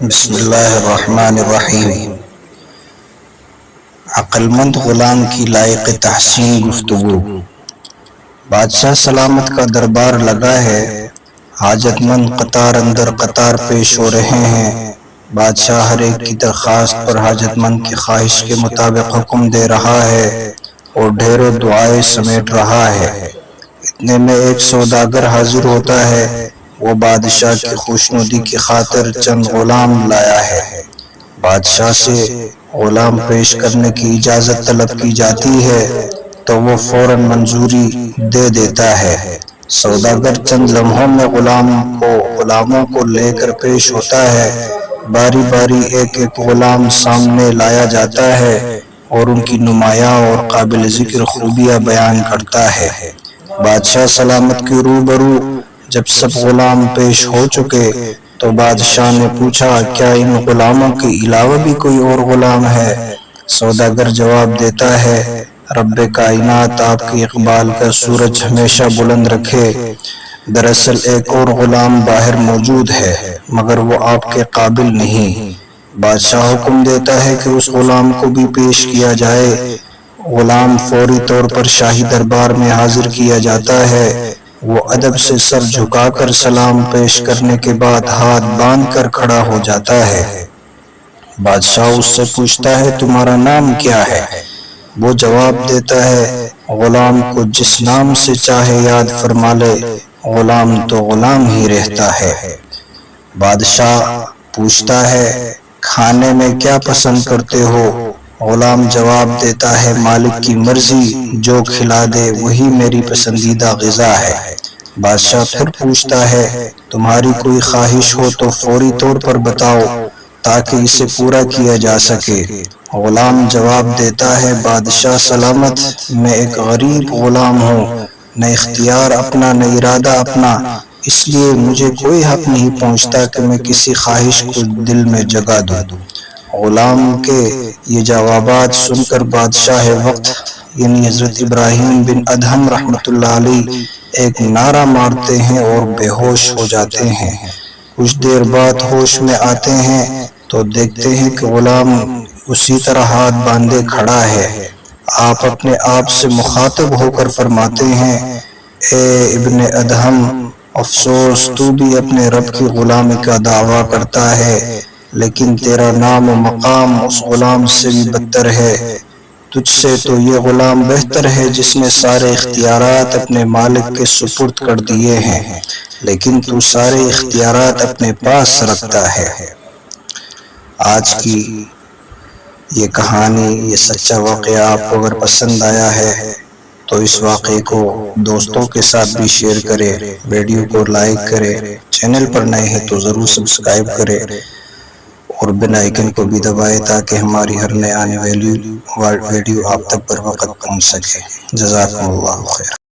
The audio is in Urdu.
بسم اللہ الرحمن الرحیم۔ عقل مند غلام کی لائق تحسین گفتگو۔ بادشاہ سلامت کا دربار لگا ہے، حاجت مند قطار اندر قطار پیش ہو رہے ہیں۔ بادشاہ ہر ایک کی درخواست پر حاجت مند کی خواہش کے مطابق حکم دے رہا ہے اور ڈھیروں دعائیں سمیٹ رہا ہے۔ اتنے میں ایک سوداگر حاضر ہوتا ہے، وہ بادشاہ کی خوشنودی کی خاطر چند غلام لایا ہے۔ بادشاہ سے غلام پیش کرنے کی اجازت طلب کی جاتی ہے تو وہ فوراً منظوری دے دیتا ہے۔ سوداگر چند لمحوں میں غلاموں کو لے کر پیش ہوتا ہے۔ باری باری ایک ایک غلام سامنے لایا جاتا ہے اور ان کی نمایاں اور قابل ذکر خوبیاں بیان کرتا ہے۔ بادشاہ سلامت کے روبرو جب سب غلام پیش ہو چکے تو بادشاہ نے پوچھا، کیا ان غلاموں کے علاوہ بھی کوئی اور غلام ہے؟ سوداگر جواب دیتا ہے، رب کائنات آپ کے اقبال کا سورج ہمیشہ بلند رکھے۔ دراصل ایک اور غلام باہر موجود ہے، مگر وہ آپ کے قابل نہیں۔ بادشاہ حکم دیتا ہے کہ اس غلام کو بھی پیش کیا جائے۔ غلام فوری طور پر شاہی دربار میں حاضر کیا جاتا ہے۔ وہ ادب سے سر جھکا کر سلام پیش کرنے کے بعد ہاتھ باندھ کر کھڑا ہو جاتا ہے۔ بادشاہ اس سے پوچھتا ہے، تمہارا نام کیا ہے؟ وہ جواب دیتا ہے، غلام کو جس نام سے چاہے یاد فرما لے، غلام تو غلام ہی رہتا ہے۔ بادشاہ پوچھتا ہے، کھانے میں کیا پسند کرتے ہو؟ غلام جواب دیتا ہے، مالک کی مرضی، جو کھلا دے وہی میری پسندیدہ غذا ہے۔ بادشاہ پھر پوچھتا ہے، تمہاری کوئی خواہش ہو تو فوری طور پر بتاؤ تاکہ اسے پورا کیا جا سکے۔ غلام جواب دیتا ہے، بادشاہ سلامت، میں ایک غریب غلام ہوں، نہ اختیار اپنا نہ ارادہ اپنا، اس لیے مجھے کوئی حق نہیں پہنچتا کہ میں کسی خواہش کو دل میں جگا دوں۔ غلام کے یہ جوابات سن کر بادشاہ وقت یعنی حضرت ابراہیم بن ادہم رحمۃ اللہ علیہ ایک نعرہ مارتے ہیں اور بے ہوش ہو جاتے ہیں۔ کچھ دیر بعد ہوش میں آتے ہیں تو دیکھتے ہیں کہ غلام اسی طرح ہاتھ باندھے کھڑا ہے۔ آپ اپنے آپ سے مخاطب ہو کر فرماتے ہیں، اے ابن ادہم، افسوس تو بھی اپنے رب کی غلامی کا دعویٰ کرتا ہے، لیکن تیرا نام و مقام اس غلام سے بھی بدتر ہے۔ تجھ سے تو یہ غلام بہتر ہے جس نے سارے اختیارات اپنے مالک کے سپرد کر دیے ہیں، لیکن تو سارے اختیارات اپنے پاس رکھتا ہے۔ آج کی یہ کہانی، یہ سچا واقعہ آپ کو اگر پسند آیا ہے تو اس واقعے کو دوستوں کے ساتھ بھی شیئر کرے، ویڈیو کو لائک کرے، چینل پر نئے ہیں تو ضرور سبسکرائب کرے اور بیل آئیکن کو بھی دبائے تاکہ ہماری ہر نئے آنے والی ویڈیو آپ تک بر وقت پہنچ سکے۔ جزاکم اللہ خیر۔